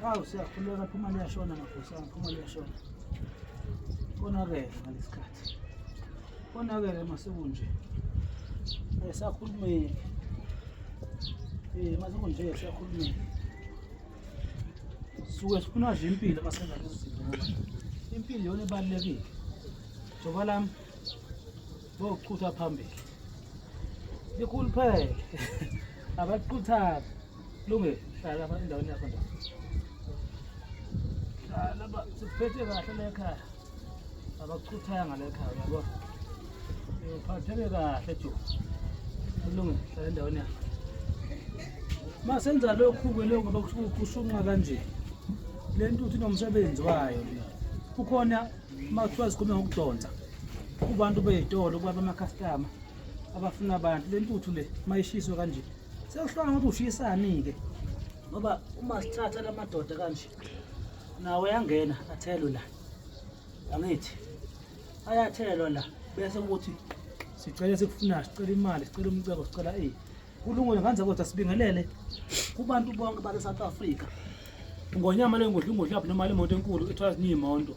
Hawu siyakhuleka phuma liyashona mafosana phuma liyashona. Konakele ngalesikhathi. Konakele masekunje. Sakhulumeni. Masekunje siyakhulumeni. Suke sifuna nje impilo basenza lezi zinto ngoba impilo yona ebalekile. Joba lami bokuchutha phambili. Likhuluphele. Abaqhuthazi lunge hlala lapha endaweni yakho nje. Lapha siphethe kahle la ekhaya. Abakuchuthaya ngale ekhaya yabo. Phatheke kahle jo. Kulunge hlala endaweni yakho. Masenza lokhu ke lokho bakushunqa kanje. Lento uthi nomsebenzi wayo le. Kukhona makuthiwa sikhuluma ngokudonsa. Kubantu bezitolo kwaba ama customer abafuna abantu lentuthu le mayishiswe kanje. Sekuhlanga ukuthi ushisani ke. Ngoba uma sithatha lamadoda kanje nawe yangena athelwe la. Angithi ayathelwa la bese ukuthi sicela sikufuna sicela imali sicela umcebo sicela kulungile nganza kodwa sibingelele kubantu bonke base South Africa. Ngonyama lengodla lapho nemali imoto enkulu ethola izimonto.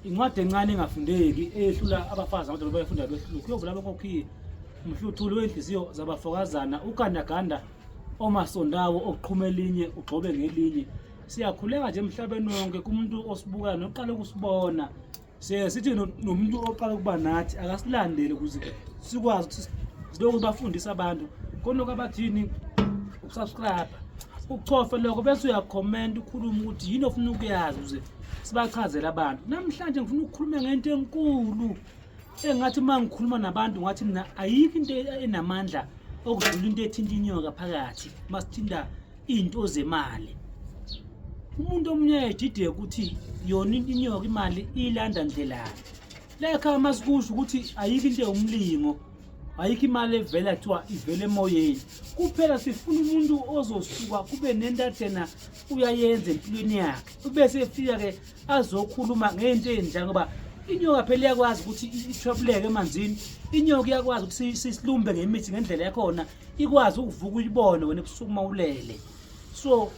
Incwadi encane engafundeki ehlula abafazi abantu bayafunda behlulu. Kuyovula lokho umhluthulo wenhliziyo zabafokazana ukanaganda omasondawo oqhuma elinye ugxobe ngelinye. Siyakhuleka nje emhlabeni wonke kumuntu osibukayo noqala ukusibona. Sithi nomuntu oqala ukuba nathi akasilandele ukuze sikwazi ukuthi sidoko bafundisa abantu. Konke abathini ukusubscribe uchofe lokho bese uyacomment ukhuluma ukuthi yini ofuna ukuyazi ukuze sibachazele abantu. Namhlanje ngifuna ukukhuluma ngento enkulu engathi mangikhuluma nabantu ngathi mina ayikho into enamandla okudlula into ethinta inyoka phakathi masithinda into zemali. Umuntu omnye ejide ukuthi yona inyoka imali ilanda ndlelani. Lekha masikusho ukuthi ayikho into yomlingo ayikho imali evela kuthiwa ivele emoyeni. Kuphela sifuna umuntu ozosuka kube nentathena uyayenza empilweni yakhe. Bese efika ke azokhuluma ngento enjani ngoba inyoka phela iyakwazi ukuthi itraveleke emanzini. Inyoka iyakwazi ukuthi sisilumbe ngemithi ngendlela yakhona ikwazi ukuvuka uyibone wena ebusuku mawulele. So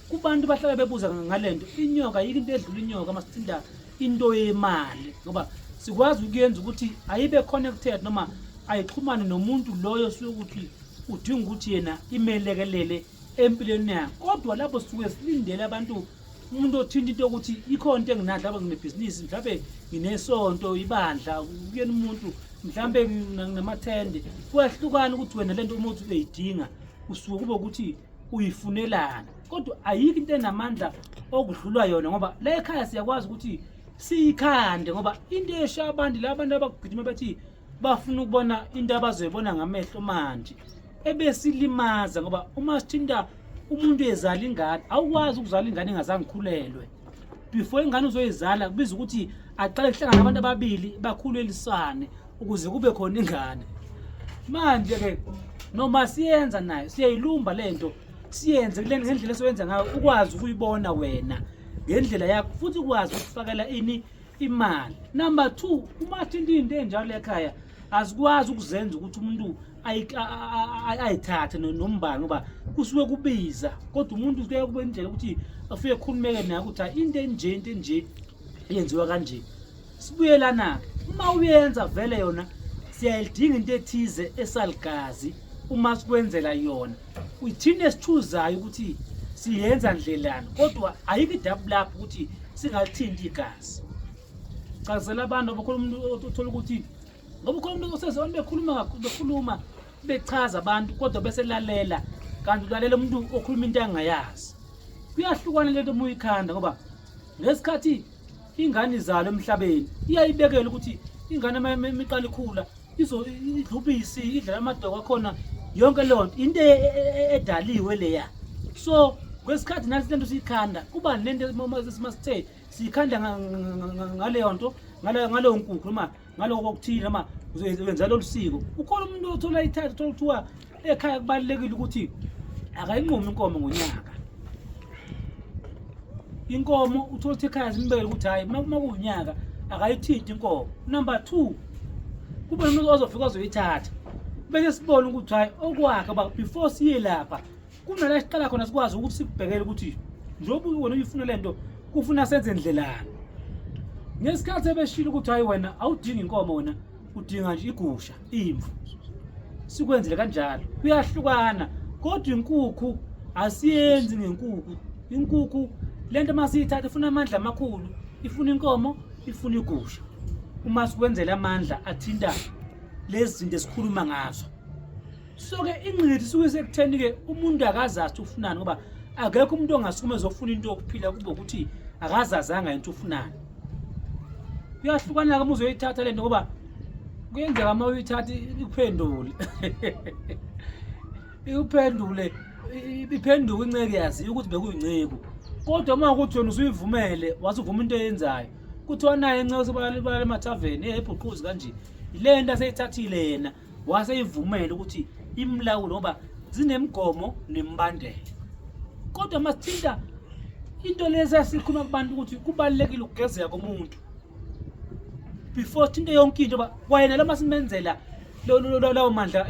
kubantu bahlala bebuza ngalento inyoka ayikho into edlula inyoka masithinda into yemali ngoba sikwazi ukuyenza ukuthi ayibe connected noma ayixhumane nomuntu loyo sokuthi udinga ukuthi yena imelekelele empilweni yakhe. Kodwa lapho sisuke silindele abantu umuntu othinta into ukuthi ikhona into enginadla lapha nginebusiness mhlawumbe nginesonto ibandla kuyena umuntu mhlawumbe nginamathende kuyahlukana ukuthi wena lento umuntu uyidinga usuke kube ukuthi uyifunelana. Kodwa ayikho into enamandla okudlula yona ngoba la ekhaya siyakwazi ukuthi siyikhande ngoba into esha abantu la abantu abagijima bathi bafuna ukubona into abazoyibona ngamehlo manje ebesilimaza ngoba uma sithinda umuntu ezala ingane awukwazi ukuzala ingane engazange ikhulelwe. Before ingane uzoyizala kubiza ukuthi aqale kuhlangana abantu ababili bakhulelisane ukuze kube khona ingane. Manje ke noma siyenza nayo siyayilumba lento siyenze kule ngendlela esoyenza ngayo ukwazi ukuyibona wena ngendlela yakho futhi ukwazi ukufakela imali. Number 2 uma thinta into enjalo ekhaya azikwazi ukuzenza ukuthi umuntu ayithathe nombani ngoba kusuke kubiza. Kodwa umuntu kuye kube indlela ukuthi afike ekhulumeke naye ukuthi into enje yenziwa kanje. Sibuyelana uma uyenza vele yona siyayidinga into ethize esaligazi uma sikwenzela yona uyithini esithuzayo ukuthi siyenza ndlelani kodwa ayikho idouble lapho ukuthi singathinti igazi. Chazela abantu abakhuluma umuntu othola ukuthi ngoba ukhuluma umuntu osezona bekhuluma bechaza abantu kodwa bese lalela kanti ulalela umuntu okhuluma into engayazi. Kuyahlukana lento uma uyikhanda ngoba ngesikhathi ingane izalo emhlabeni iyayibekela ukuthi ingane emiqala ikhula idlubisi idlala amadoko akhona yonke lonto into edaliwe leya. So kwesikhathi nathi lento siyikhanda kuba lento masithe siyikhanda ngaleyo nto ngaleyo nkukhu noma ngaloko okuthile noma wenza lo siko. Ukhona umuntu othola ithatha uthola kuthiwa ekhaya kubalekile ukuthi akayinqumi inkomo ngonyaka. Inkomo uthola ukuthi ekhaya zimbekele ukuthi hayi makunyaka akayithinti inkomo. Number 2 kube umuntu ozofika ozoyithatha bese sibone ukuthi hayi okwakhe before siye lapha kunala siqala khona sikwazi ukuthi sikubhekele ukuthi njengoba wena uyifuna lento kufuna senze indlelana ngesikhathi ebeshilo ukuthi hayi wena awudingi inkomo wena udinga nje igusha imvu sikwenzile kanjalo kuyahlukana kodwa inkukhu asiyenzi ngenkukhu inkukhu lento masiyithatha ifuna amandla amakhulu ifuna inkomo ifuna igusha uma sikwenzela amandla athinta lezi zinto esikhuluma ngazo so ke ingqithi suke sekutheni ke umuntu akazazi ufunani ngoba akekho umuntu ongasukume ezofuna into yokuphila kube ukuthi akazazanga into ufunani kuyahlukana ke uzoyithatha lento ngoba kuyenzeka uma uyithatha ikuphendule ikuphendule iphenduka inceke yazi ukuthi bekuyinceku kodwa uma ukuthi wena usuyivumele wasuvuma into eyenzayo kuthiwa naye inceke sebala emathaveni ebhuquzi kanje ile nto aseyithathile yena waseyivumela ukuthi imlawulo ngoba zinemgomo nembandela kodwa masithinta into lezi asikhuluma kubantu ukuthi kubalekile ukugezeka komuntu before into yonke into ba wena lama simenzela lawo mandla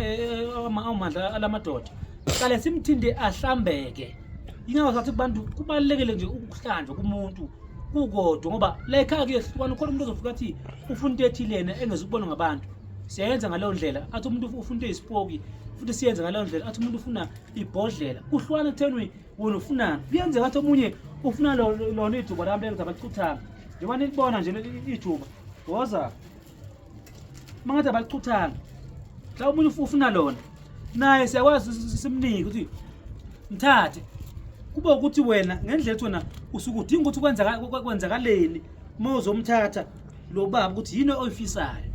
amandla alamadoda kale simthinde ahlambeke ingakho sathi kubantu kubalekile nje ukuhlanjwa kumuntu kukodwa ngoba la ekhaya kuyehlukana khona umuntu ozofika athi ufuna into ethilena engezukubona ngabantu siyenza ngaleyo ndlela athi umuntu ufuna into ezisipoki futhi siyenza ngaleyo ndlela athi umuntu ufuna ibhodlela kuhlwana ekutheni wena ufunani kuyenzeka athi omunye ufuna lona ijuba lami lenza abachuthanga njengoba nilibona nje ijuba woza mangathi abachuthanga la umunye ufuna lona naye siyakwazi simnike ukuthi mthathe kube ukuthi wena ngendlela ethi wena usuke udinga ukuthi kwenzakaleni uma uzomthatha lo baba ukuthi yini oyifisayo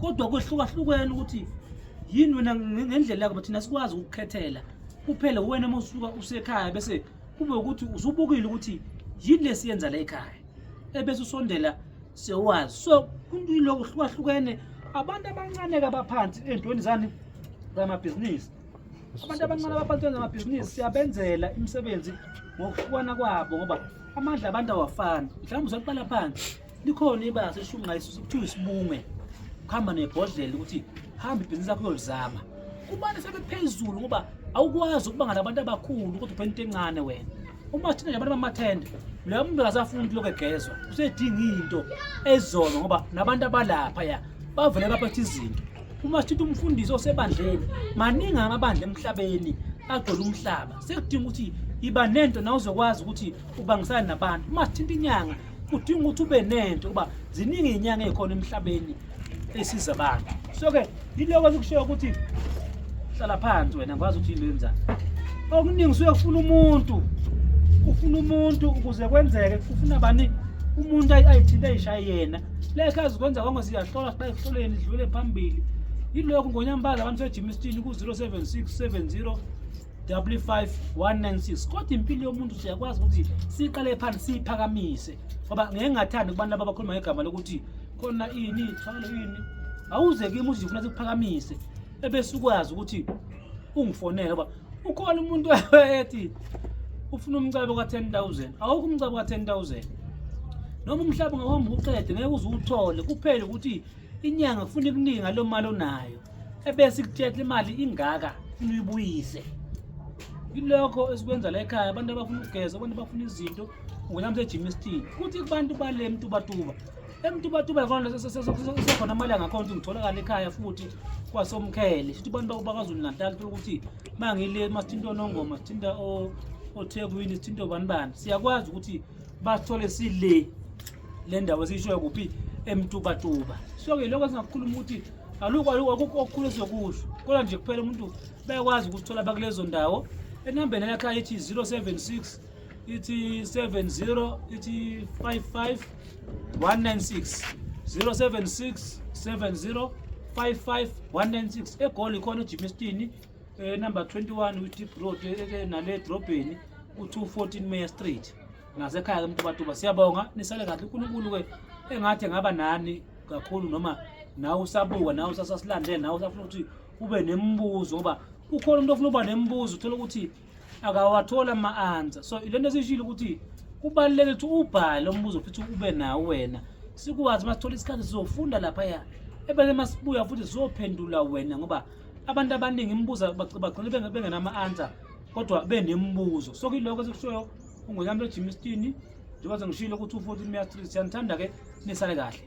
kodwa kwehlukahlukene ukuthi yini wena ngendlela yakho bathina sikwazi ukukhethela kuphela wena uma usuka usekhaya bese kube ukuthi usubukile ukuthi yini lesiyenza la ekhaya ebese usondela sewazi so kuntu lokho hlukahlukene abantu abancane kabaphansi entweni zani zamabhizinisi abantu abancane abaphansi zamabhizinisi siyabenzela imisebenzi ngokuhlukana kwabo ngoba amandla abantu awafani mhlawumbe uzaqala phansi likhona ibase ishunqayisa kuthiwa isibunge kuhamba nebhodlela ukuthi hamba ibhizinisi lakho yolizama kubani sebephezulu ngoba awukwazi ukuba ngalabantu abakhulu kodwa uphela into encane wena uma thina nje abantu bamathende leyo muntu akasafuni lokho egezwa usedinga into ezona ngoba nabantu abalapha ya bavele baphethe izinto uma sithatha umfundisi osebandleni maningi amabandla emhlabeni agcwele umhlaba sekudinga ukuthi iba nento nawe uzokwazi ukuthi ubangisana nabantu uma sithatha inyanga kudinga ukuthi ube nento kuba ziningi inyanga ezikhona emhlabeni esiza abantu so ke yiloko ekushiya ukuthi hlala phansi wena ngikwazi ukuthi into yenzani okuningi usuke ufuna umuntu ukuze kwenzeke ufuna bani umuntu ayithinta ayishaye yena lekhazi kwenza konke siyahlola sibayihloleni idlule phambili yiloko ngonyambaza abantu seJimistini ku 076 70 55196 kodwa impilo yomuntu siyakwazi ukuthi siqale phansi siphakamise ngoba ngeke ngathanda kubantu abakhuluma ngegama lokuthi khona ini ithwalo ini awuze kimi uthi ufuna ukuphakamise ebese ukwazi ukuthi ungifonele ngoba ukhona umuntu ethi ufuna umcebo ka10,000 awukho umcebo ka10,000 noma umhlaba ngahamba uqede ngeke uze uthole kuphela ukuthi inyanga kufuna ikuningi lo mali onayo ebese ikuthethe imali ingaka ufuna uyibuyise yilokho esikwenza la ekhaya abantu abafuna ukugeza abantu abafuna izinto ngonyama seJimistini kuthi kubantu bale emtubatuba khona sekhona amalanga akhona ngitholakala ekhaya futhi kwasomkhele futhi abantu bakwaZulu Natal ukuthi mangile masithinto nongoma sithinta oThekwini sithinto banibani siyakwazi ukuthi bathole sile le ndawo esishoyo kuphi emtubatuba so ke lokho singakukhuluma ukuthi alukho okukhulu esiyokusho kodwa nje kuphela umuntu bayakwazi ukuthola bakulezo ndawo enambeni lekhaya ithi 076 ithi 70 ithi 55 196 076 70 55 196 eGoli khona eJimistini number 21 uTip Road nale drobheni ku214 Mayor Street ngasekhaya eMtubatuba siyabonga nisale kahle uNkulunkulu ke engathi ngaba nani kakhulu noma nawe usabuka nawe usasasilandele nawe usafuna ukuthi ube nembuzo ngoba ukhona umuntu ofuna uba nembuzo uthola ukuthi akawathola ama-answer so ilento esishilo ukuthi kubalulekile ukuthi ubhale umbuzo futhi ube nawo wena sikwazi masithola isikhathi sizofunda lapha ya ebese masibuya futhi sizophendula wena ngoba abantu abaningi imibuzo bagcina bengenama-answer kodwa benembuzo so kiloko esikushoyo ungekhambe ejimistini njengoba ngishilo ukuthi u14 Meya Street siyanithanda ke nisale kahle